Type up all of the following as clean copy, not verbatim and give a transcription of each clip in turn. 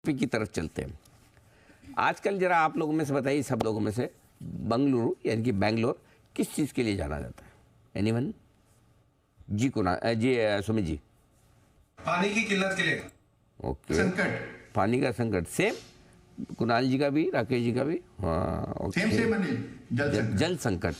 की तरफ चलते हैं। आजकल जरा आप लोगों में से बताइए, सब लोगों में से बंगलुरु यानी कि बैंगलोर किस चीज़ के लिए जाना जाता है? एनीवन? जी जी सुमित जी। पानी की किल्लत के लिए। ओके, संकट, पानी का संकट। सेम कुणाल जी का भी, राकेश जी का भी। हाँ ओके, सेम अनिल, जल संकट। जल संकट।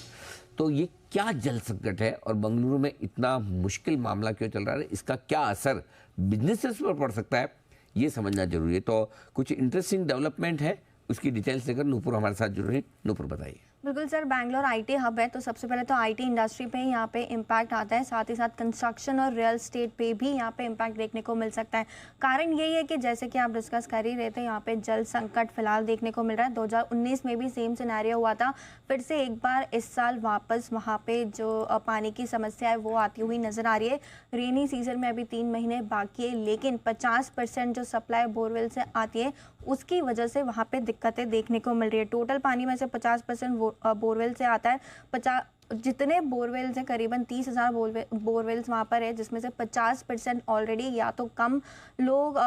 तो ये क्या जल संकट है और बंगलुरु में इतना मुश्किल मामला क्यों चल रहा है? इसका क्या असर बिजनेसेस पर पड़ सकता है, ये समझना जरूरी है। तो कुछ इंटरेस्टिंग डेवलपमेंट है, उसकी डिटेल्स लेकर नूपुर हमारे साथ जुड़ रही है। नूपुर बताइए। बिल्कुल सर, बैंगलोर आईटी हब है, तो सबसे पहले तो आईटी इंडस्ट्री पे यहाँ पे इम्पैक्ट आता है, साथ ही साथ कंस्ट्रक्शन और रियल एस्टेट पे भी यहाँ पे इम्पैक्ट देखने को मिल सकता है। कारण यही है कि जैसे कि आप डिस्कस कर ही रहे थे, यहाँ पे जल संकट फिलहाल देखने को मिल रहा है। 2019 में भी सेम सिनेरियो हुआ था, फिर से एक बार इस साल वापस वहाँ पे जो पानी की समस्या है वो आती हुई नजर आ रही है। रेनी सीजन में अभी 3 महीने बाकी है, लेकिन 50% जो सप्लाई बोरवेल से आती है उसकी वजह से वहाँ पे दिक्कतें देखने को मिल रही है। टोटल पानी में से 50% बोरवेल से आता है। 50 जितने बोरवेल्स हैं, करीबन 30,000 बोरवेल्स वहाँ पर है, जिसमें से 50% ऑलरेडी या तो कम लोग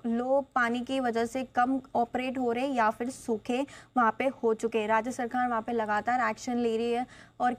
लो पानी की वजह से कम ऑपरेट हो रहे या फिर सूखे वहाँ पे हो चुके हैं। राज्य सरकार वहाँ पे लगातार एक्शन ले रही है और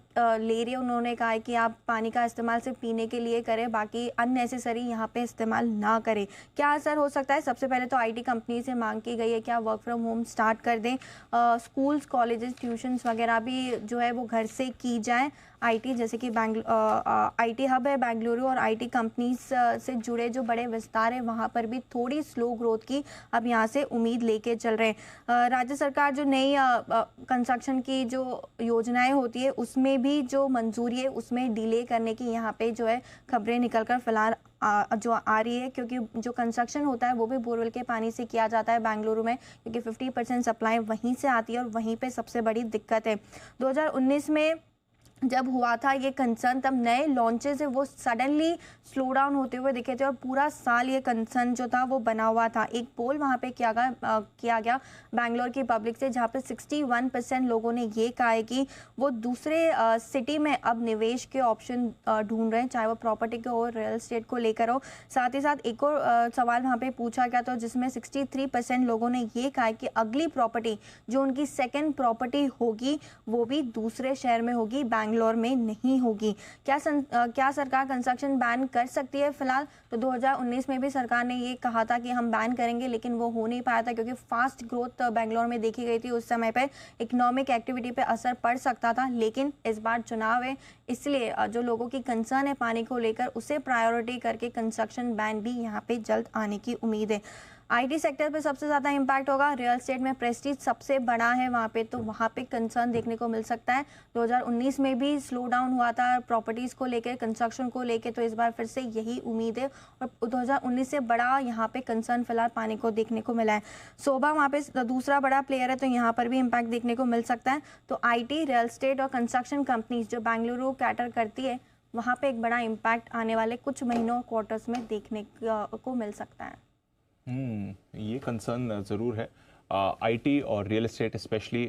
उन्होंने कहा है कि आप पानी का इस्तेमाल सिर्फ पीने के लिए करें, बाकी अननेसेसरी यहाँ पे इस्तेमाल ना करें। क्या असर हो सकता है? सबसे पहले तो आईटी कंपनी से मांग की गई है कि आप वर्क फ्रॉम होम स्टार्ट कर दें। स्कूल्स, कॉलेजेस, ट्यूशन्स वगैरह भी जो है वो घर से की जाए। आईटी जैसे कि आईटी हब है बेंगलुरु, और आईटी कंपनीज से जुड़े जो बड़े विस्तार है वहाँ पर भी थोड़ी स्लो ग्रोथ की अब यहाँ से उम्मीद लेके चल रहे हैं। राज्य सरकार जो नई कंस्ट्रक्शन की जो योजनाएं होती है उसमें भी जो मंजूरी है उसमें डिले करने की यहाँ पे जो है खबरें निकलकर फिलहाल जो आ रही है, क्योंकि जो कंस्ट्रक्शन होता है वो भी बोरवेल के पानी से किया जाता है बेंगलुरु में, क्योंकि 50% सप्लाई वहीं से आती है और वहीं पे सबसे बड़ी दिक्कत है। 2019 में जब हुआ था ये कंसर्न, तब नए लॉन्चेस है वो सडनली स्लो डाउन होते हुए दिखे थे और पूरा साल ये कंसर्न जो था वो बना हुआ था। एक पोल वहाँ पे किया गया बैंगलोर की पब्लिक से, जहाँ पे 61% लोगों ने ये कहा है कि वो दूसरे सिटी में अब निवेश के ऑप्शन ढूंढ रहे हैं, चाहे वो प्रॉपर्टी के हो, रियल एस्टेट को लेकर हो। साथ ही साथ एक और सवाल वहाँ पे पूछा गया, तो जिसमें 63% लोगों ने ये कहा है कि अगली प्रॉपर्टी जो उनकी सेकेंड प्रॉपर्टी होगी वो भी दूसरे शहर में होगी, बैंगलोर में नहीं होगी। क्या सरकार कंस्ट्रक्शन बैन कर सकती है? फिलहाल तो 2019 में भी सरकार ने ये कहा था कि हम बैन करेंगे, लेकिन वो हो नहीं पाया था क्योंकि फास्ट ग्रोथ बैंगलोर में देखी गई थी। उस समय पे इकोनॉमिक एक्टिविटी पे असर पड़ सकता था, लेकिन इस बार चुनाव है, इसलिए जो लोगों की कंसर्न है पानी को लेकर उसे प्रायोरिटी करके कंस्ट्रक्शन बैन भी यहाँ पे जल्द आने की उम्मीद है। आईटी सेक्टर पे सबसे ज़्यादा इम्पैक्ट होगा। रियल एस्टेट में प्रेस्टीज सबसे बड़ा है वहाँ पे, तो वहाँ पे कंसर्न देखने को मिल सकता है। 2019 में भी स्लो डाउन हुआ था प्रॉपर्टीज़ को लेकर, कंस्ट्रक्शन को लेकर, तो इस बार फिर से यही उम्मीद है और 2019 से बड़ा यहाँ पे कंसर्न फिलहाल पानी को देखने को मिला है। सोभा वहाँ पे दूसरा बड़ा प्लेयर है, तो यहाँ पर भी इम्पैक्ट देखने को मिल सकता है। तो आई रियल एस्टेट और कंस्ट्रक्शन कंपनीज जो बेंगलुरु कैटर करती है, वहाँ पे एक बड़ा इम्पैक्ट आने वाले कुछ महीनों क्वार्टर्स में देखने को मिल सकता है। ये कंसर्न ज़रूर है। आईटी और real estate specially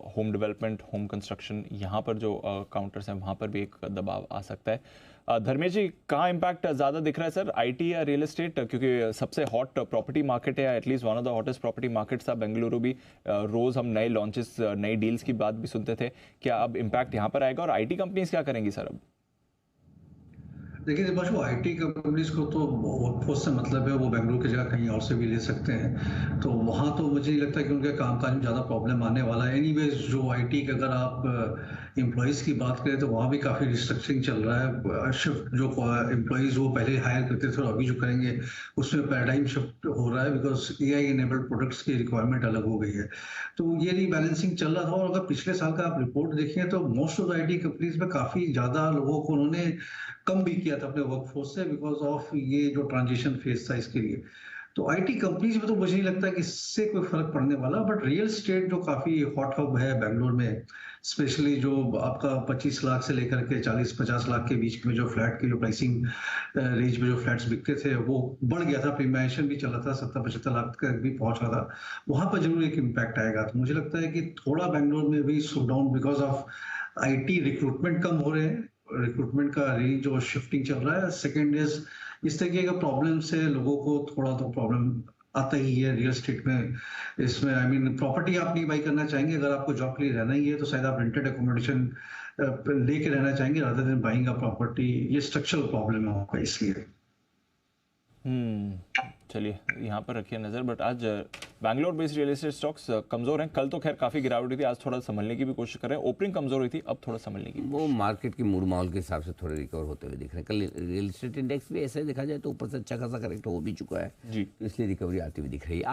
home development, home construction, यहाँ पर जो काउंटर्स हैं वहाँ पर भी एक दबाव आ सकता है। धर्मेश जी, कहाँ इम्पैक्ट ज़्यादा दिख रहा है सर, आईटी या रियल एस्टेट? क्योंकि सबसे हॉट प्रॉपर्टी मार्केट है, at least one of the hottest property markets था बेंगलुरु भी। रोज़ हम नए लॉन्चेस, नई डील्स की बात भी सुनते थे। क्या अब इम्पैक्ट यहाँ पर आएगा और आईटी कंपनीज क्या करेंगी सर अब? देखिए दिपाशु, आईटी कंपनीज को तो वर्कफोर्स से मतलब है, वो बेंगलुरु की जगह कहीं और से भी ले सकते हैं, तो वहाँ तो मुझे नहीं लगता कि उनके कामकाज में ज़्यादा प्रॉब्लम आने वाला है। एनीवेज जो आईटी के अगर आप एम्प्लॉयज़ की बात करें तो वहाँ भी काफ़ी रिस्ट्रक्चरिंग चल रहा है। शिफ्ट जो एम्प्लॉयज़ वो पहले हायर करते थे और अभी जो करेंगे उसमें पैराडाइम शिफ्ट हो रहा है, बिकॉज एआई इनेबल्ड प्रोडक्ट्स की रिक्वायरमेंट अलग हो गई है। तो ये रीबैलेंसिंग चल रहा था, और अगर पिछले साल का आप रिपोर्ट देखें तो most of the IT companies में काफ़ी ज़्यादा लोगों को उन्होंने कम भी किया था अपने वर्कफोर्स से, बिकॉज ऑफ ये जो ट्रांजिशन फेज था इसके लिए। तो आईटी कंपनीज में तो मुझे नहीं लगता कि इससे कोई फर्क पड़ने वाला, बट रियल एस्टेट जो काफी हॉट हब है बेंगलोर में, स्पेशली जो आपका 25 लाख से लेकर के 40-50 लाख के बीच में जो फ्लैट की जो प्राइसिंग रेंज में जो फ्लैट्स बिकते थे वो बढ़ गया था, प्रीमियम भी चला था, 70-75 लाख तक भी पहुंच रहा था। वहां पर जरूर एक इम्पैक्ट आएगा। तो मुझे लगता है कि थोड़ा बेंगलोर में भी slow down, because of IT recruitment कम हो रहे हैं, रिक्रूटमेंट का रेंज और शिफ्टिंग चल रहा है। सेकंड इज इस तरीके का प्रॉब्लम से लोगों को थोड़ा तो प्रॉब्लम आता ही है रियल एस्टेट में। इसमें आई मीन प्रॉपर्टी आप नहीं बाई करना चाहेंगे, अगर आपको जॉब के लिए रहना ही है तो शायद आप रेंटेड एकोमोडेशन लेके रहना चाहेंगे rather than buying a property. ये स्ट्रक्चरल प्रॉब्लम है आपका इसलिए। चलिए यहाँ पर रखिए नज़र। बट आज Bangalore based real estate stocks कमज़ोर हैं। कल तो खैर काफ़ी गिरावट हुई थी, आज थोड़ा संभलने की भी कोशिश कर रहे हैं। ओपनिंग कमज़ोर हुई थी, अब थोड़ा संभलने की। वो मार्केट के मूड माहौल के हिसाब से थोड़े रिकवर होते हुए दिख रहे हैं। कल रियल एस्टेट इंडेक्स भी ऐसे देखा जाए तो ऊपर से अच्छा खासा करेक्ट हो भी चुका है, जी, तो इसलिए रिकवरी आती हुई दिख रही है।